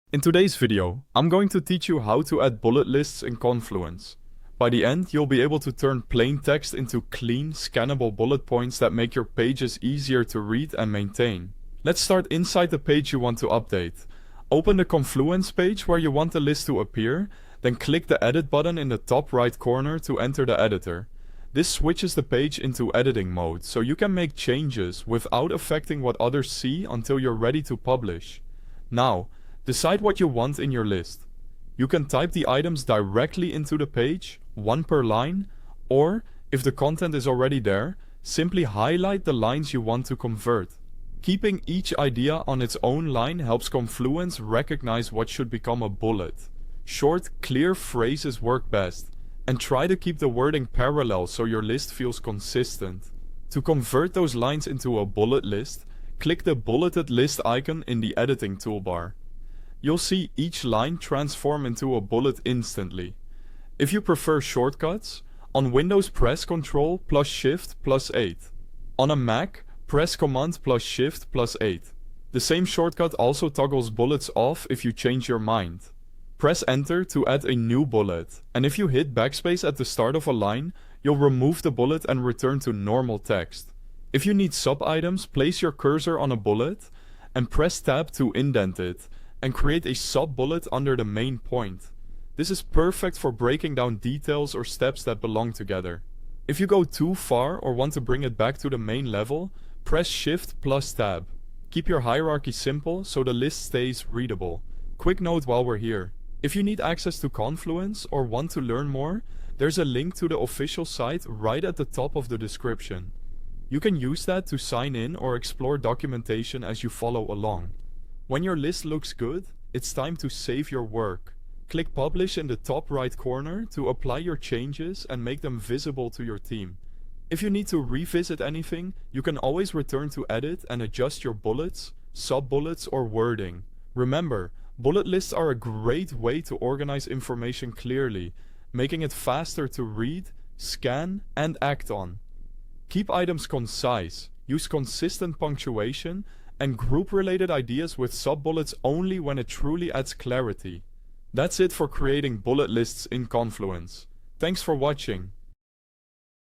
In today's video, I'm going to teach you how to add bullet lists in Confluence. By the end, you'll be able to turn plain text into clean, scannable bullet points that make your pages easier to read and maintain. Let's start inside the page you want to update. Open the Confluence page where you want the list to appear, then click the Edit button in the top right corner to enter the editor. This switches the page into editing mode, so you can make changes without affecting what others see until you're ready to publish. Now, decide what you want in your list. You can type the items directly into the page, one per line, or, if the content is already there, simply highlight the lines you want to convert. Keeping each idea on its own line helps Confluence recognize what should become a bullet. Short, clear phrases work best, and try to keep the wording parallel so your list feels consistent. To convert those lines into a bullet list, click the bulleted list icon in the editing toolbar. You'll see each line transform into a bullet instantly. If you prefer shortcuts, on Windows press Ctrl plus Shift plus 8. On a Mac, press Command plus Shift plus 8. The same shortcut also toggles bullets off if you change your mind. Press Enter to add a new bullet, and if you hit backspace at the start of a line, you'll remove the bullet and return to normal text. If you need sub-items, place your cursor on a bullet and press Tab to indent it, and create a sub-bullet under the main point. This is perfect for breaking down details or steps that belong together. If you go too far or want to bring it back to the main level, press Shift plus Tab. Keep your hierarchy simple so the list stays readable. Quick note while we're here. If you need access to Confluence or want to learn more, there's a link to the official site right at the top of the description. You can use that to sign in or explore documentation as you follow along. When your list looks good, it's time to save your work. Click Publish in the top right corner to apply your changes and make them visible to your team. If you need to revisit anything, you can always return to Edit and adjust your bullets, sub-bullets, or wording. Remember, bullet lists are a great way to organize information clearly, making it faster to read, scan, and act on. Keep items concise, use consistent punctuation, and group related ideas with sub-bullets only when it truly adds clarity. That's it for creating bullet lists in Confluence. Thanks for watching.